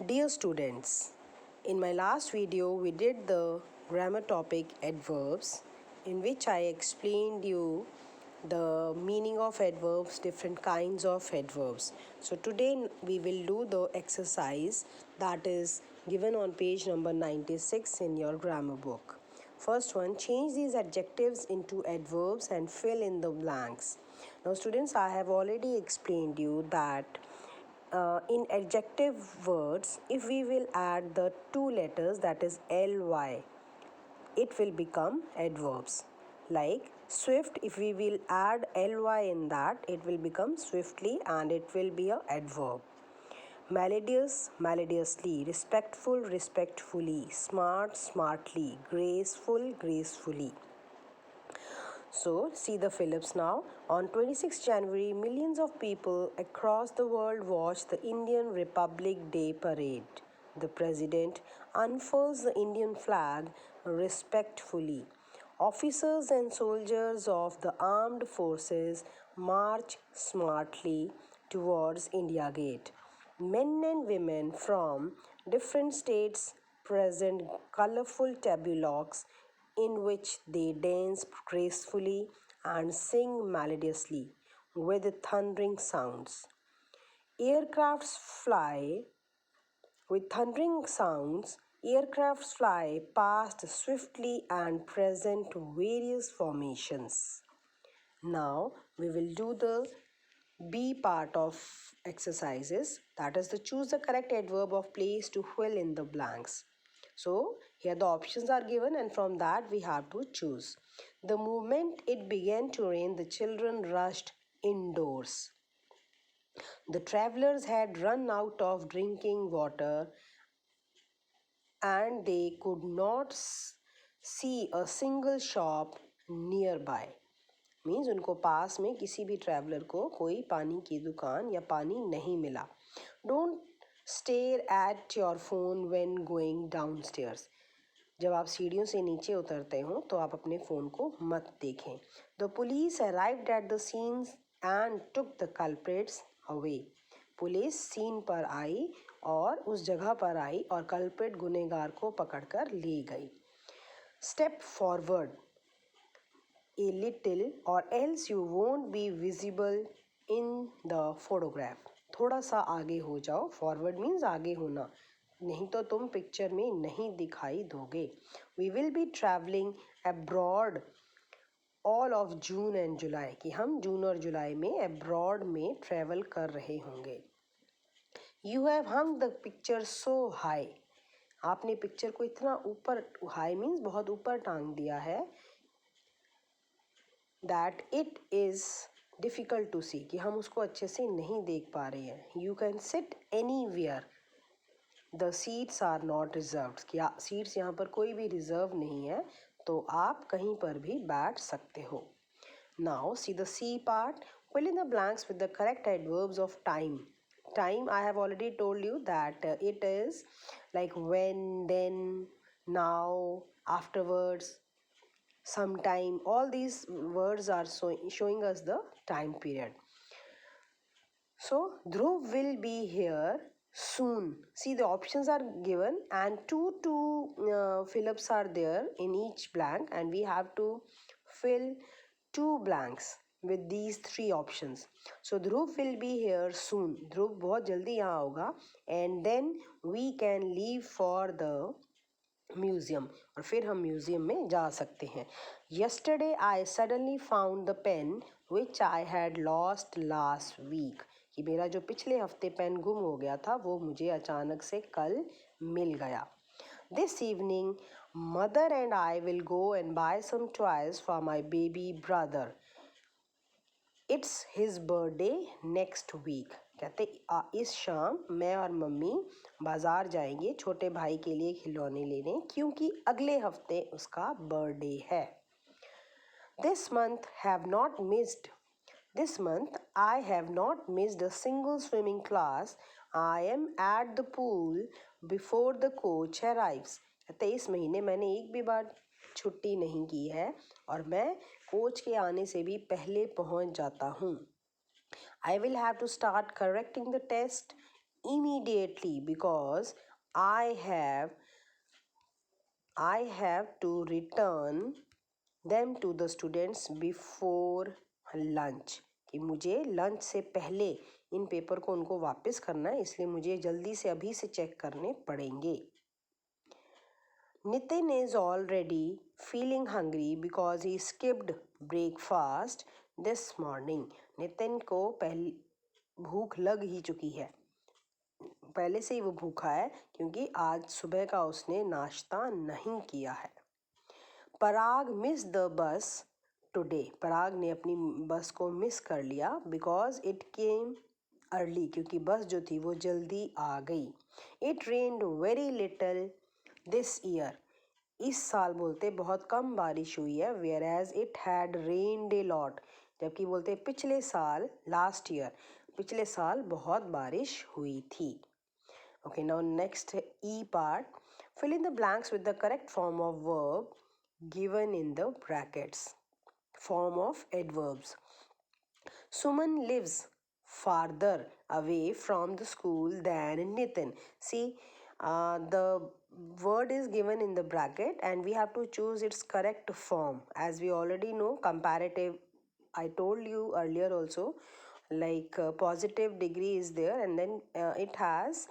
Dear students, in my last video we did the grammar topic adverbs, in which I explained you the meaning of adverbs, different kinds of adverbs. So today we will do the exercise that is given on page number 96 in your grammar book. First one, change these adjectives into adverbs and fill in the blanks. Now students, I have already explained you that in adjective words, if we will add the two letters, that is ly, it will become adverbs. Like swift, if we will add ly in that, it will become swiftly and it will be a adverb. Melodious, melodiously, respectful, respectfully, smart, smartly, graceful, gracefully. So, see the Phillips now. On 26 January, millions of people across the world watched the Indian Republic Day parade. The president unfurls the Indian flag respectfully. Officers and soldiers of the armed forces march smartly towards India Gate. Men and women from different states present colorful tableaux in which they dance gracefully and sing melodiously with thundering sounds. Aircrafts fly with thundering sounds. Aircrafts fly past swiftly and present various formations. Now we will do the B part of exercises, that is to choose the correct adverb of place to fill in the blanks. So here the options are given and from that we have to choose. The moment it began to rain, the children rushed indoors. The travelers had run out of drinking water and they could not see a single shop nearby. Means उनको पास में किसी भी traveller को कोई पानी की दुकान या पानी नहीं मिला. Don't stare at your phone when going down stairs. जब आप सीढ़ियों से नीचे उतरते हो तो आप अपने फ़ोन को मत देखें. The police arrived at the scenes and took the culprits away. Police scene पर आई और उस जगह पर आई और कल्प्रिट गुनहगार को पकड़कर ले गई. Step forward a little or else you won't be visible in the photograph. थोड़ा सा आगे हो जाओ. फॉरवर्ड मीन्स आगे होना, नहीं तो तुम पिक्चर में नहीं दिखाई दोगे. We will be traveling abroad all of June and July, कि हम जून और जुलाई में abroad में ट्रैवल कर रहे होंगे. You have hung the picture so high. आपने पिक्चर को इतना ऊपर, हाई मीन्स बहुत ऊपर टांग दिया है, that it is difficult to see, कि हम उसको अच्छे से नहीं देख पा रहे हैं. You can sit anywhere. The seats are not reserved. क्या सीट्स यहाँ पर कोई भी रिजर्व नहीं है, तो आप कहीं पर भी बैठ सकते हो. Now see the C part. Fill in the blanks with the correct adverbs of time. Time, I have already told you that it is like when, then, now, afterwards, sometime. All these words are showing us the time period. So Dhruv will be here soon. See, the options are given and two fill-ups are there in each blank and we have to fill two blanks with these three options. So Dhruv will be here soon. Dhruv बहुत जल्दी यहाँ होगा. And then we can leave for the museum, और फिर हम museum में जा सकते हैं. Yesterday I suddenly found the pen which I had lost last week. कि मेरा जो पिछले हफ्ते पेन गुम हो गया था वो मुझे अचानक से कल मिल गया. This evening mother and I will go and buy some toys for my baby brother. It's his birthday next week. कहते इस शाम मैं और मम्मी बाज़ार जाएंगे छोटे भाई के लिए खिलौने लेने, क्योंकि अगले हफ्ते उसका बर्थडे है. This month I have not missed a single swimming class. I am at the pool before the coach arrives. कहते इस महीने मैंने एक भी बार छुट्टी नहीं की है और मैं कोच के आने से भी पहले पहुंच जाता हूँ. I will have to start correcting the test immediately because I have to return them to the students before lunch. कि मुझे लंच से पहले इन पेपर को उनको वापस करना है, इसलिए मुझे जल्दी से अभी से चेक करने पड़ेंगे. Nitin is already feeling hungry because he skipped breakfast this morning. Nitin को पहले भूख लग ही चुकी है, पहले से ही वो भूखा है क्योंकि आज सुबह का उसने नाश्ता नहीं किया है. पराग मिस द बस टुडे. पराग ने अपनी बस को मिस कर लिया बिकॉज इट केम अर्ली, क्योंकि बस जो थी वो जल्दी आ गई. It rained very little this year. इस साल बोलते बहुत कम बारिश हुई है. Whereas it had rained a lot. जबकि बोलते पिछले साल, लास्ट ईयर, पिछले साल बहुत बारिश हुई थी. Okay, now next E part. Fill in the blanks with the correct form of verb given in the brackets. Form of adverbs. Suman lives farther away from the school than Nitin. See, the word is given in the bracket and we have to choose its correct form. As we already know, comparative, I told you earlier also, like positive degree is there and then it has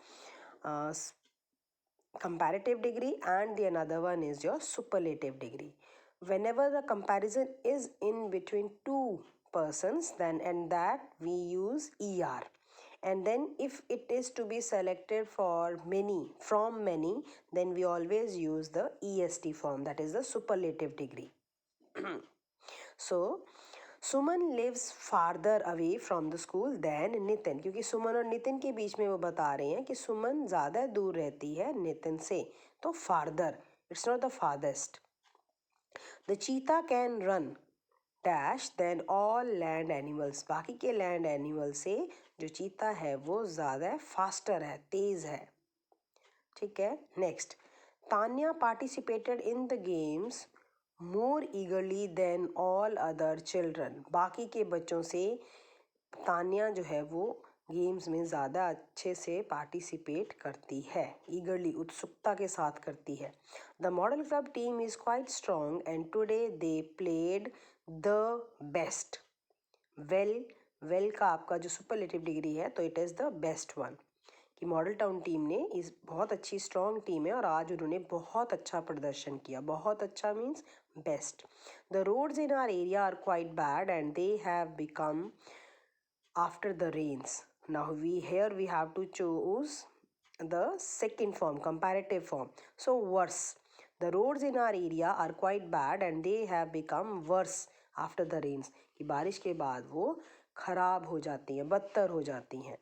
comparative degree and the another one is your superlative degree. Whenever the comparison is in between two persons, then and that we use er, and then if it is to be selected for many, from many, then we always use the est form, that is the superlative degree. So Suman lives farther away from the school than Nitin, क्योंकि सुमन और नितिन के बीच में वो बता रहे हैं कि सुमन ज़्यादा दूर रहती है नितिन से, तो farther, it's not the farthest. The cheetah can run dash than all land animals. बाकी के लैंड एनिमल से जो चीता है वो ज़्यादा फास्टर है, तेज़ है. ठीक है. Next, Tanya participated in the games more eagerly than all other children. बाकी के बच्चों से तान्या जो है वो गेम्स में ज़्यादा अच्छे से पार्टिसिपेट करती है, ईगरली, उत्सुकता के साथ करती है. The model club team is quite strong and today they played the best. Well का आपका जो सुपरलेटिव डिग्री है तो it is the best one, कि मॉडल टाउन टीम ने इस बहुत अच्छी स्ट्रॉन्ग टीम है और आज उन्होंने बहुत अच्छा प्रदर्शन किया. बहुत अच्छा means best. The roads in our area are quite bad and they have become after the rains. Now we have to choose the second form, comparative form. So worse. The roads in our area are quite bad and they have become worse after the rains, कि बारिश के बाद वो खराब हो जाती हैं, बदतर हो जाती हैं.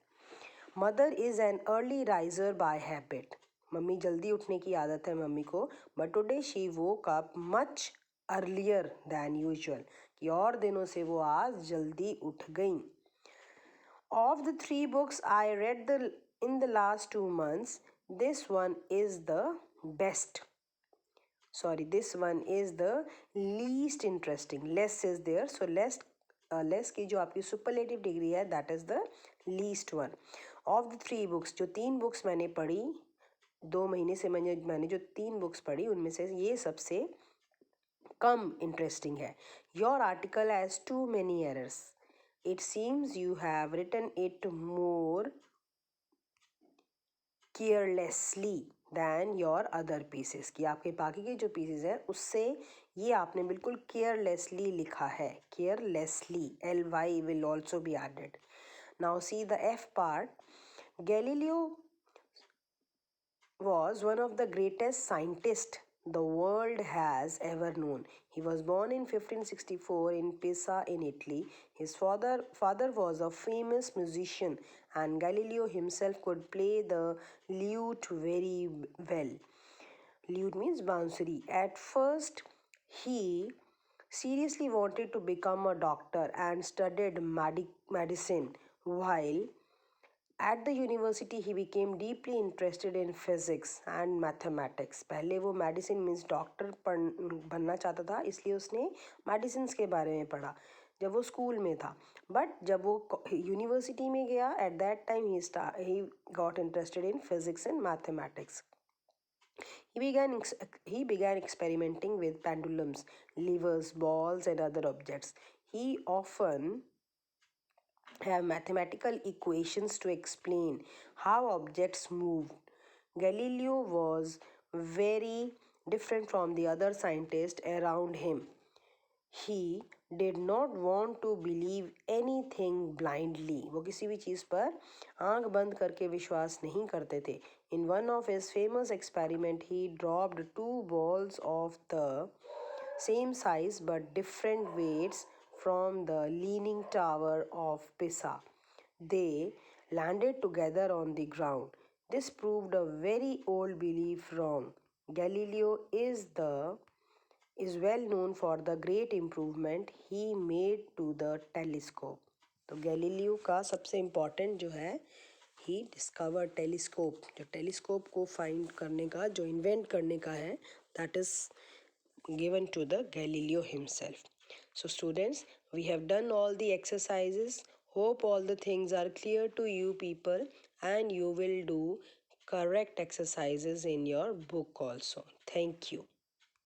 Mother is an early riser by habit. Mummy जल्दी उठने की आदत है मम्मी को, but today she woke up much earlier than usual, कि और दिनों से वो आज जल्दी उठ गई. Of the 3 books I read in the last 2 months, this one is the best. Sorry, this one is the least interesting. Less is there, so less की जो आपकी सुपरलेटिव डिग्री है that is the least one. Of the 3 books, जो 3 books मैंने पढ़ी 2 महीने से, मैंने जो 3 books पढ़ी उनमें से ये सबसे कम इंटरेस्टिंग है. Your article has too many errors. It seems you have written it more carelessly than your other pieces, कि आपके बाकी के जो पीसेस हैं उससे ये आपने बिल्कुल केयरलेसली लिखा है. Carelessly, ly will also be added. Now see the F part. Galileo was one of the greatest scientists the world has ever known. He was born in 1564 in Pisa in Italy. His father was a famous musician and Galileo himself could play the lute very well. Lute means bansuri. At first, he seriously wanted to become a doctor and studied medicine. While at the university, he became deeply interested in physics and mathematics. पहले वो medicine means doctor बनना चाहता था, इसलिए उसने medicines के बारे में पढ़ा. जब वो स्कूल में था. बट जब वो यूनिवर्सिटी में गया, at that time he got interested in physics and mathematics. He began experimenting with pendulums, levers, balls, and other objects. He often have mathematical equations to explain how objects moved. Galileo was very different from the other scientists around him. He did not want to believe anything blindly. वो किसी भी चीज़ पर आंख बंद करके विश्वास नहीं करते थे. In one of his famous experiment, he dropped two balls of the same size but different weights from the Leaning Tower of Pisa. They landed together on the ground. This proved a very old belief wrong. Galileo is well known for the great improvement he made to the telescope. तो Galileo का सबसे important जो है, ही discover telescope, जो telescope को find करने का, जो इन्वेंट करने का है, that is given to the Galileo himself. So students, we have done all the exercises. Hope all the things are clear to you people, and you will do correct exercises in your book also. Thank you.